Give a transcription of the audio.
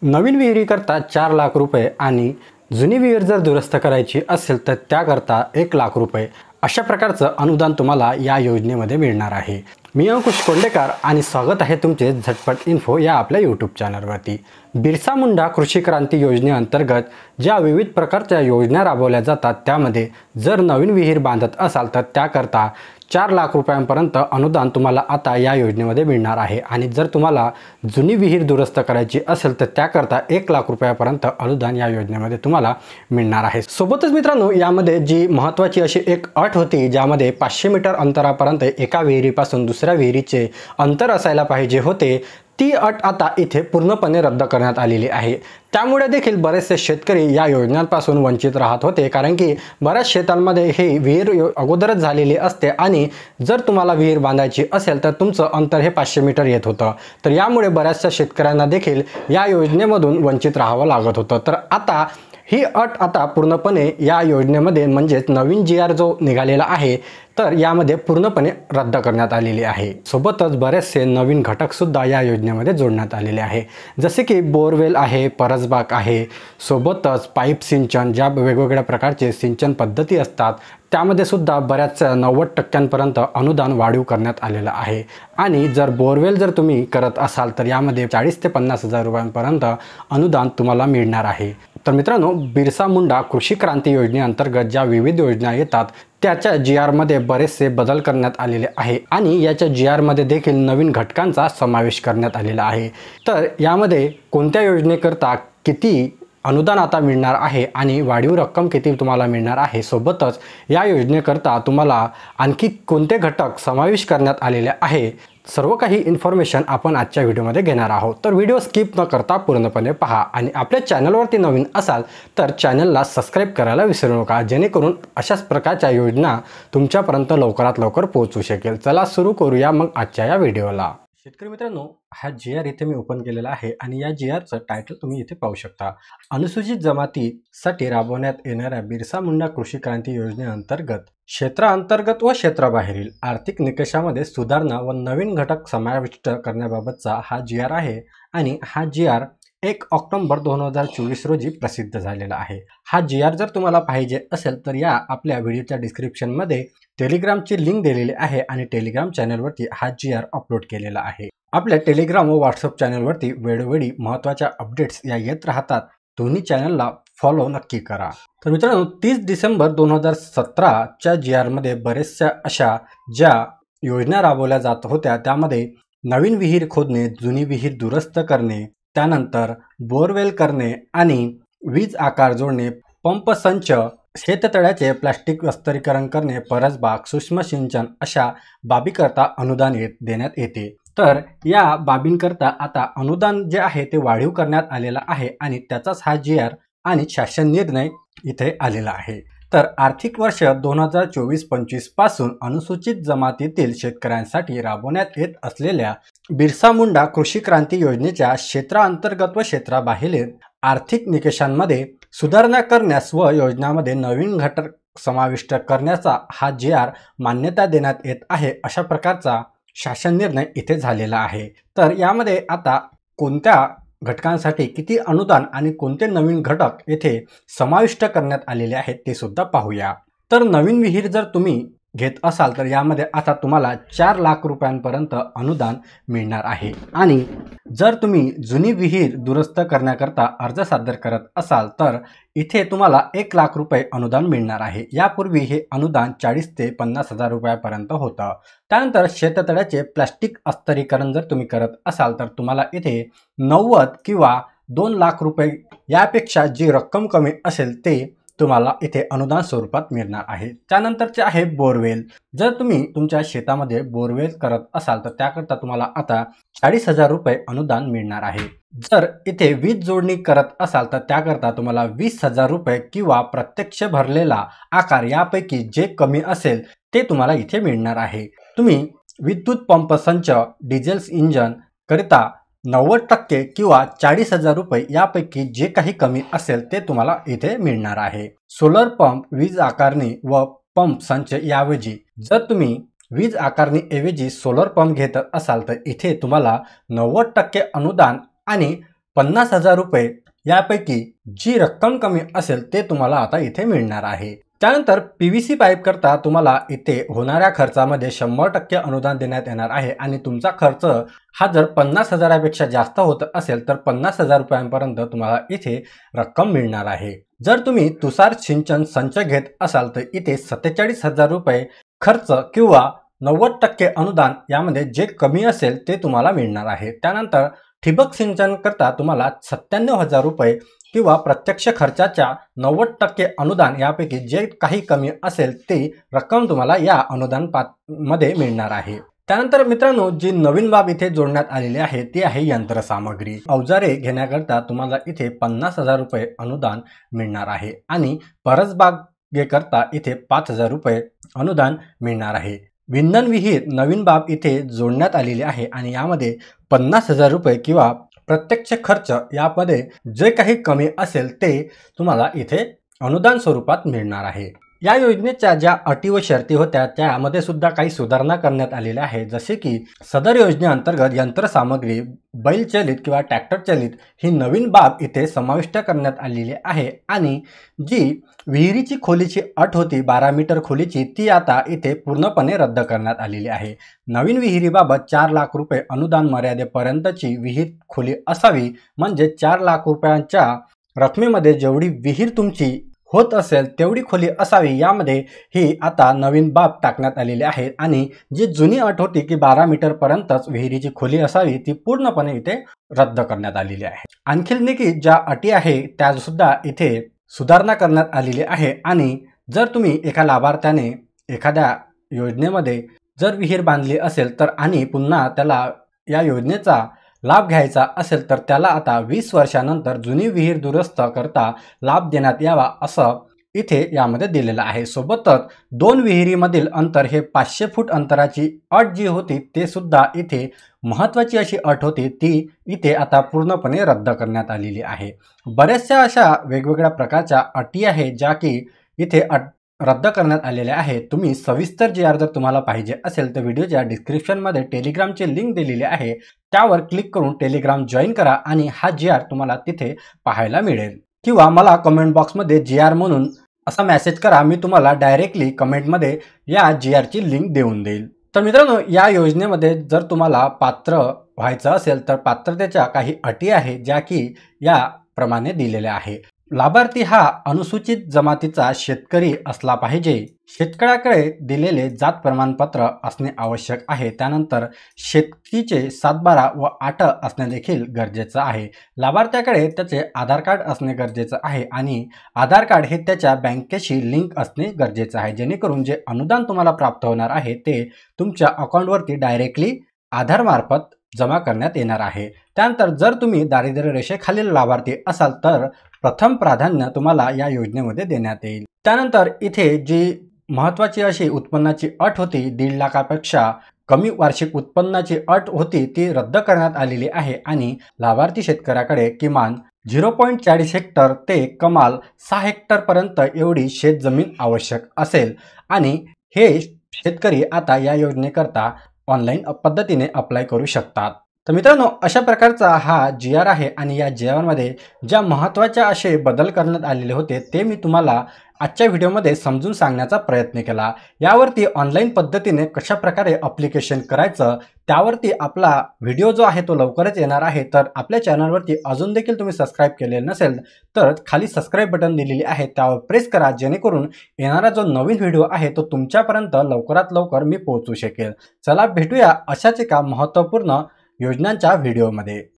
नवीन विहिरीकरता 4 लाख रुपये आणि जुनी विहीर जर दुरुस्त करायची असेल तर त्याकरता 1 लाख रुपये अशा प्रकारचं अनुदान तुम्हाला या योजनेमध्ये मिळणार आहे। मी अंकुश कोंडेकर आणि स्वागत आहे तुमचे झटपट इन्फो या आपल्या यूट्यूब चॅनलवरती। बिरसा मुंडा कृषी क्रांती योजनेअंतर्गत ज्या विविध प्रकारच्या योजना राबवल्या जातात त्यामध्ये जर नवीन विहीर बांधत असाल तर त्याकरता 4 लाख रुपयांपर्यंत अनुदान तुम्हाला आता या योजनेमध्ये मिळणार आहे आणि जर तुम्हाला जुनी विहीर दुरुस्त करायची असेल तर त्याकरता 1 लाख रुपयांपर्यंत अनुदान या योजनेमध्ये तुम्हाला मिळणार आहे। सोबतच मित्रांनो, यामध्ये जी महत्त्वाची अशी एक अट होती ज्यामध्ये 500 मीटर अंतरापर्यंत एका विहिरीपासून दुसऱ्या विहिरीचे अंतर असायला पाहिजे होते, ती अट आता इथे पूर्णपणे रद्द करण्यात आलेली आहे। त्यामुळे देखील बरेचसे शेतकरी या योजनांपासून वंचित राहत होते, कारण की बऱ्याच शेतांमध्ये हे विहीर अगोदरच झालेली असते आणि जर तुम्हाला विहीर बांधायची असेल तर तुमचं अंतर हे 500 मीटर येत होतं। तर यामुळे बऱ्याचशा शेतकऱ्यांना देखील या योजनेमधून वंचित राहावं लागत होतं। तर आता ही अट आता पूर्णपणे या योजनेमध्ये म्हणजेच नवीन GR जो निघालेला आहे तर यामध्ये पूर्णपणे रद्द करण्यात आलेली आहे। सोबतच बरेचसे नवीन घटकसुद्धा या योजनेमध्ये जोडण्यात आलेले आहे, जसे की बोरवेल आहे, परसबाग आहे, सोबतच पाईप सिंचन, ज्या वेगवेगळ्या प्रकारचे सिंचन पद्धती असतात त्यामध्ये सुद्धा बऱ्याच 90% अनुदान वाढीव करण्यात आलेलं आहे। आणि जर बोरवेल जर तुम्ही करत असाल तर यामध्ये 40 ते 50 हजार रुपयांपर्यंत अनुदान तुम्हाला मिळणार आहे। तर मित्रांनो, बिरसा मुंडा कृषी क्रांती योजनेअंतर्गत ज्या विविध योजना येतात त्याच्या GR मध्ये बरेचसे बदल करण्यात आलेले आहे आणि याच्या GR मध्ये देखील नवीन घटकांचा समावेश करण्यात आलेला आहे। तर यामध्ये कोणत्या योजनेकरता किती अनुदान आता मिळणार आहे आणि वाढीव रक्कम किती तुम्हाला मिळणार आहे, सोबतच या योजनेकरता तुम्हाला आणखी कोणते घटक समावेश करण्यात आलेले आहे, सर्व काही इन्फॉर्मेशन आपण आजच्या व्हिडिओमध्ये घेणार आहोत। तर व्हिडिओ स्किप न करता पूर्णपणे पहा आणि आपल्या चॅनलवरती नवीन असाल तर चॅनलला सबस्क्राईब करायला विसरू नका, जेणेकरून अशाच प्रकारच्या योजना तुमच्यापर्यंत लवकरात लवकर पोहोचू शकेल। चला सुरू करूया मग आजच्या या व्हिडिओला। शेतकरी मित्रांनो, हा GR इथे मी ओपन केलेला आहे आणि या GRचं टायटल तुम्ही इथे पाहू शकता। अनुसूचित जमातीसाठी राबवण्यात येणाऱ्या बिरसा मुंडा कृषी क्रांती योजनेअंतर्गत क्षेत्रांतर्गत व क्षेत्राबाहेरील आर्थिक निकषामध्ये सुधारणा व नवीन घटक समाविष्ट करण्याबाबतचा हा GR आहे आणि हा GR 1 ऑक्टोबर 2024 रोजी प्रसिद्ध झालेला आहे। हा GR जर तुम्हाला पाहिजे असेल तर या आपल्या व्हिडिओच्या डिस्क्रिप्शनमध्ये टेलिग्रामची लिंक दिलेली आहे आणि टेलिग्राम चॅनलवरती हा GR अपलोड केलेला आहे। आपल्या टेलिग्राम व व्हॉट्सअप चॅनलवरती वेळोवेळी महत्त्वाच्या अपडेट्स या येत राहतात, दोन्ही चॅनलला फॉलो नक्की करा। तर मित्रांनो, 30 डिसेंबर 2017च्या GR मध्ये बरेचशा अशा ज्या योजना राबवल्या जात होत्या त्यामध्ये नवीन विहीर खोदणे, जुनी विहीर दुरुस्त करणे, त्यानंतर बोरवेल करणे आणि वीज आकार जोडणे, पंप संच, शेततळ्याचे प्लास्टिक वस्तरीकरण करणे, परसबाग, सूक्ष्म सिंचन अशा बाबीकरता अनुदान देण्यात येते। तर या बाबींकरता आता अनुदान जे आहे ते वाढीव करण्यात आलेला आहे आणि त्याचाच हा GR आणि शासन निर्णय इथे आलेला आहे। तर आर्थिक वर्ष 2024-25 पासून अनुसूचित जमातीतील शेतकऱ्यांसाठी राबवण्यात येत असलेल्या बिरसा मुंडा कृषी क्रांती योजनेच्या क्षेत्रांतर्गत व क्षेत्राबाहेरील आर्थिक निकषांमध्ये सुधारणा करण्यास व योजनामध्ये नवीन घटक समाविष्ट करण्याचा हा GR मान्यता देण्यात येत आहे, अशा प्रकारचा शासन निर्णय इथे झालेला आहे। तर यामध्ये आता कोणत्या घटकांसाठी किती अनुदान आणि कोणते नवीन घटक येथे समाविष्ट करण्यात आलेले आहेत ते सुद्धा पाहूया। तर नवीन विहीर जर तुम्ही घेत असाल तर यामध्ये आता तुम्हाला 4 लाख रुपयांपर्यंत अनुदान मिळणार आहे आणि जर तुम्ही जुनी विहीर दुरुस्त करण्याकरता अर्ज सादर करत असाल तर इथे तुम्हाला 1 लाख रुपये अनुदान मिळणार आहे। यापूर्वी हे अनुदान 40 ते 50 हजार रुपयापर्यंत होतं। त्यानंतर शेततळ्याचे प्लास्टिक अस्तरीकरण जर तुम्ही करत असाल तर तुम्हाला इथे 90 किंवा 2 लाख रुपये यापेक्षा जी रक्कम कमी असेल ते तुम्हाला इथे अनुदान स्वरूपात मिळणार आहे। त्यानंतरचे आहे बोरवेल। जर तुम्ही तुमच्या शेतामध्ये बोरवेल करत असाल तर त्याकरता तुम्हाला आता 40 हजार रुपये अनुदान मिळणार आहे। जर इथे वीज जोडणी करत असाल तर त्याकरता तुम्हाला 20 हजार रुपये किंवा प्रत्यक्ष भरलेला आकार यापैकी जे कमी असेल ते तुम्हाला इथे मिळणार आहे। तुम्ही विद्युत पंप संच, डिझेल इंजन करिता 90% किंवा 40 हजार रुपये यापैकी जे काही कमी असेल ते तुम्हाला इथे मिळणार आहे। सोलर पंप, वीज आकारणी व पंप संच याऐवजी जर तुम्ही वीज आकारणी ऐवजी सोलर पंप घेत असाल तर इथे तुम्हाला 90% अनुदान आणि 50,000 रुपये यापैकी जी रक्कम कमी असेल ते तुम्हाला आता इथे मिळणार आहे। त्यानंतर PVC पाईप करता तुम्हाला इथे होणाऱ्या खर्चामध्ये 100% अनुदान देण्यात येणार आहे आणि तुमचा खर्च हा जर 50,000 पेक्षा जास्त होत असेल तर 50,000 रुपयांपर्यंत तुम्हाला इथे रक्कम मिळणार आहे। जर तुम्ही तुषार सिंचन संच घेत असाल तर इथे 47,000 रुपये खर्च किंवा 90% अनुदान यामध्ये जे कमी असेल ते तुम्हाला मिळणार आहे। त्यानंतर ठिबक सिंचन करता तुम्हाला 97,000 रुपये किंवा प्रत्यक्ष खर्चाच्या 90% अनुदान यापैकी जे काही कमी असेल ते रक्कम तुम्हाला या अनुदान मध्ये मिळणार आहे। त्यानंतर मित्रांनो, जी नवीन बाब इथे जोडण्यात आलेली आहे ती आहे यंत्रसामग्री। अवजारे घेण्याकरता तुम्हाला इथे 50,000 रुपये अनुदान मिळणार आहे आणि परसबागेकरता इथे 5,000 रुपये अनुदान मिळणार आहे। विंधन विहीर नवीन बाब इथे जोडण्यात आलेली आहे आणि यामध्ये 50,000 रुपये किंवा प्रत्यक्ष खर्च यामध्ये जे काही कमी असेल ते तुम्हाला इथे अनुदान स्वरूपात मिळणार आहे। या योजनेच्या ज्या अटी व शर्ती होत्या त्यामध्ये सुद्धा काही सुधारणा करण्यात आलेल्या आहे, जसे की सदर योजनेअंतर्गत यंत्रसामग्री बैलचलित किंवा ट्रॅक्टर चलित ही नवीन बाब इथे समाविष्ट करण्यात आलेली आहे आणि जी विहिरीची खोलीची अट होती 12 मीटर खोलीची ती आता इथे पूर्णपणे रद्द करण्यात आलेली आहे। नवीन विहिरीबाबत 4 लाख रुपये अनुदान मर्यादेपर्यंतची विहीर खोली असावी, म्हणजे 4 लाख रुपयांच्या रकमेमध्ये जेवढी विहीर तुमची होत असेल तेवढी खोली असावी, यामध्ये ही आता नवीन बाब टाकण्यात आलेली आहे आणि जी जुनी अट होती की 12 मीटर पर्यंतच विहिरीची खोली असावी ती पूर्णपणे इथे रद्द करण्यात आलेली आहे। आणखी की ज्या अटी आहे त्या सुद्धा इथे सुधारणा करण्यात आलेली आहे आणि जर तुम्ही एका लाभार्थ्याने एखाद्या योजनेमध्ये जर विहीर बांधली असेल तर आणि पुन्हा त्याला या योजनेचा लाभ घ्यायचा असेल तर त्याला आता 20 वर्षानंतर जुनी विहीर दुरुस्त करता लाभ देण्यात यावा असं इथे यामध्ये दिलेलं आहे। सोबतच 2 विहिरीमधील अंतर हे 500 फूट अंतराची अट जी होती ते सुद्धा इथे महत्त्वाची अशी अट होती ती इथे आता पूर्णपणे रद्द करण्यात आलेली आहे। बऱ्याचशा अशा वेगवेगळ्या प्रकारच्या अटी आहे ज्या की इथे रद्द करण्यात आलेल्या आहे। तुम्ही सविस्तर GR जर तुम्हाला पाहिजे असेल तर व्हिडिओच्या डिस्क्रिप्शनमध्ये टेलिग्रामची लिंक दिलेली आहे, त्यावर क्लिक करून टेलिग्राम जॉईन करा आणि हा GR तुम्हाला तिथे पाहायला मिळेल किंवा मला कमेंट बॉक्समध्ये GR म्हणून असा मेसेज करा, मी तुम्हाला डायरेक्टली कमेंटमध्ये या GRची लिंक देऊन देईल। तर मित्रांनो, या योजनेमध्ये जर तुम्हाला पात्र व्हायचं असेल तर पात्रतेच्या काही अटी आहे ज्या की या प्रमाणे दिलेल्या आहे। लाभार्थी हा अनुसूचित जमातीचा शेतकरी असला पाहिजे, शेतकऱ्याकडे दिलेले जात प्रमाणपत्र असणे आवश्यक आहे, त्यानंतर शेतीचे 7/12 व 8 असणे देखील गरजेचं आहे। लाभार्थ्याकडे त्याचे आधार कार्ड असणे गरजेचं आहे आणि आधार कार्ड हे त्याच्या बँकेशी लिंक असणे गरजेचं आहे, जेणेकरून जे अनुदान तुम्हाला प्राप्त होणार आहे ते तुमच्या अकाउंटवरती डायरेक्टली आधार मार्फत जमा करण्यात येणार आहे। त्यानंतर जर तुम्ही दारिद्र्य रेषेखालील लाभार्थी असाल तर प्रथम प्राधान्य तुम्हाला या योजनेमध्ये देण्यात येईल। त्यानंतर इथे जी महत्त्वाची अशी उत्पन्नाची अट होती 1.5 लाखापेक्षा कमी वार्षिक उत्पन्नाची अट होती ती रद्द करण्यात आलेली आहे आणि लाभार्थी शेतकऱ्याकडे किमान 0.40 हेक्टर ते कमाल 6 हेक्टर पर्यंत एवढी शेतजमीन आवश्यक असेल आणि हे शेतकरी आता या योजनेकरता ऑनलाईन पद्धतीने अप्लाय करू शकतात। तर मित्रांनो, अशा प्रकारचा हा GR आहे आणि या GR मध्ये ज्या महत्त्वाच्या असे बदल करण्यात आलेले होते ते मी तुम्हाला आजच्या व्हिडिओमध्ये समजून सांगण्याचा प्रयत्न केला। यावरती ऑनलाईन पद्धतीने कशा प्रकारे ॲप्लिकेशन करायचं त्यावरती आपला व्हिडिओ जो आहे तो लवकरच येणार आहे। तर आपल्या चॅनलवरती अजून देखील तुम्ही सबस्क्राईब केलेलं नसेल तर खाली सबस्क्राईब बटन दिलेली आहे त्यावर प्रेस करा, जेणेकरून येणारा जो नवीन व्हिडिओ आहे तो तुमच्यापर्यंत लवकरात लवकर मी पोहोचू शकेल। चला भेटूया अशाच एका महत्त्वपूर्ण योजनांच्या व्हिडिओमध्ये।